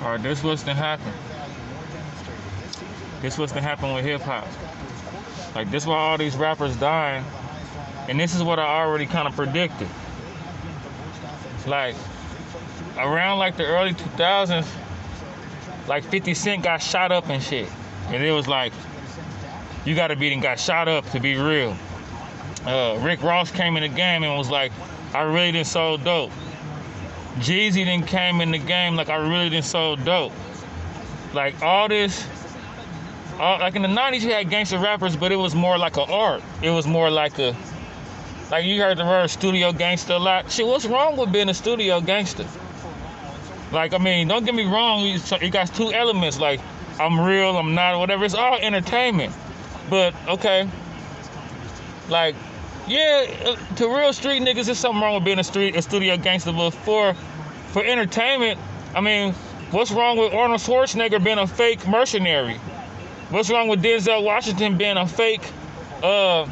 All right, this what's gonna happen. This what's gonna happen with hip hop. Like this why all these rappers dying, and this is what I already kind of predicted. Like around like the early 2000s, like 50 Cent got shot up and shit, and it was like you gotta be and got shot up to be real. Rick Ross came in the game and was like, I really done sold dope. Jeezy then came in the game like I really done sold dope. Like all this, like in the 90s you had gangster rappers, but it was more like an art. It was more like you heard the word studio gangster a lot. Shit, what's wrong with being a studio gangster? Like, I mean, don't get me wrong, you got two elements, like I'm real, I'm not, whatever. It's all entertainment. But, okay, like, yeah, to real street niggas, there's something wrong with being a studio gangster, but for entertainment, I mean, what's wrong with Arnold Schwarzenegger being a fake mercenary? What's wrong with Denzel Washington being a fake, whatever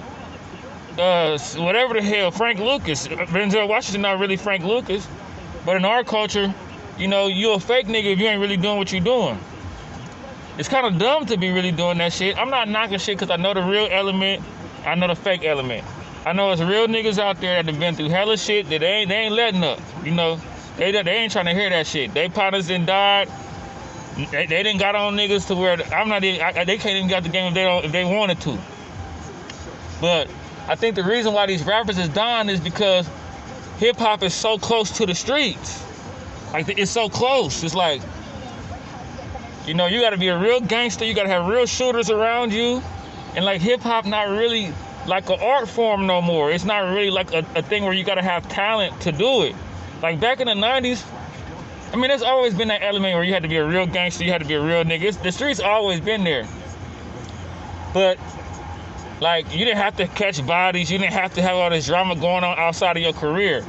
the hell, Frank Lucas? Denzel Washington not really Frank Lucas, but in our culture, you know, you a fake nigga if you ain't really doing what you doing. It's kind of dumb to be really doing that shit. I'm not knocking shit because I know the real element, I know the fake element. I know it's real niggas out there that have been through hella shit that they ain't letting up. You know, they ain't trying to hear that shit. They partners done died. They didn't got on niggas to where they can't even get the game if they wanted to. But I think the reason why these rappers is dying is because hip hop is so close to the streets. Like it's so close. It's like, you know, you got to be a real gangster. You got to have real shooters around you, and like hip hop not really like an art form no more. It's not really like a thing where you got to have talent to do it. Like back in the 90s, I mean, there's always been that element where you had to be a real gangster, you had to be a real nigga. The streets always been there. But, like, you didn't have to catch bodies, you didn't have to have all this drama going on outside of your career.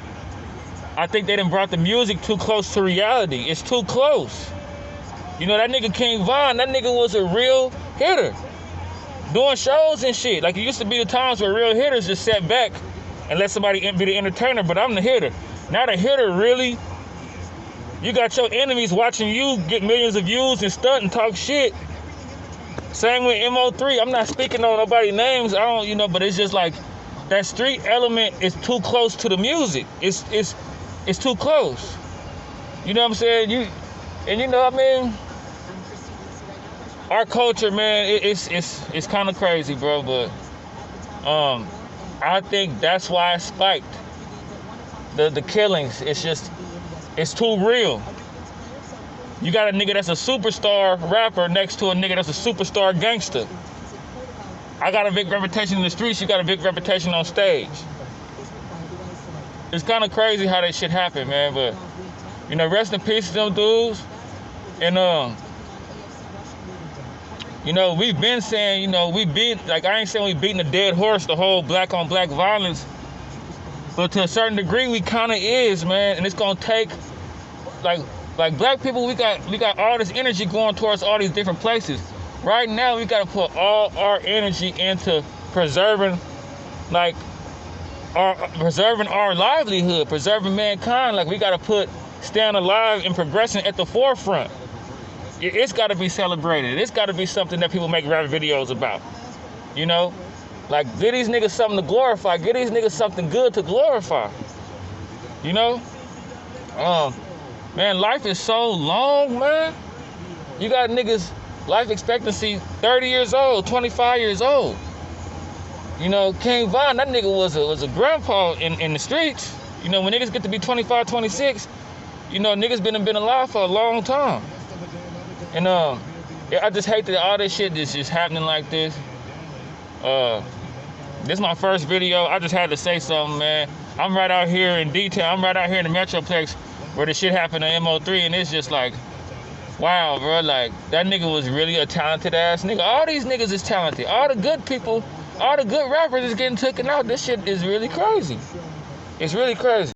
I think they done brought the music too close to reality. It's too close. You know, that nigga King Von, that nigga was a real hitter. Doing shows and shit. Like, it used to be the times where real hitters just sat back and let somebody be the entertainer, but I'm the hitter. Now the hitter really, you got your enemies watching you get millions of views and stunt and talk shit. Same with MO3. I'm not speaking on nobody's names. I don't, you know, but it's just like that street element is too close to the music. It's too close. You know what I'm saying? You know what I mean? Our culture, man, it's kind of crazy, bro. But I think that's why it spiked. The killings, it's too real. You got a nigga that's a superstar rapper next to a nigga that's a superstar gangster. I got a big reputation in the streets, you got a big reputation on stage. It's kind of crazy how that shit happened, man, but, you know, rest in peace to them dudes. And, you know, we've been saying, you know, like, I ain't saying we beating a dead horse, the whole black on black violence, but to a certain degree, we kind of is, man. And it's gonna take, like black people, we got all this energy going towards all these different places. Right now, we gotta put all our energy into preserving our livelihood, preserving mankind. Like we gotta staying alive and progressing at the forefront. It's gotta be celebrated. It's gotta be something that people make rap videos about. You know? Like, give these niggas something to glorify. Give these niggas something good to glorify. You know? Man, life is so long, man. You got niggas, life expectancy 30 years old, 25 years old. You know, King Von, that nigga was a grandpa in the streets. You know, when niggas get to be 25, 26, you know, niggas been alive for a long time. And I just hate that all this shit is just happening like this. This is my first video. I just had to say something, man. I'm right out here in detail. I'm right out here in the Metroplex where the shit happened to MO3, and it's just like, wow, bro. Like, that nigga was really a talented ass nigga. All these niggas is talented. All the good people, all the good rappers is getting taken out. This shit is really crazy. It's really crazy.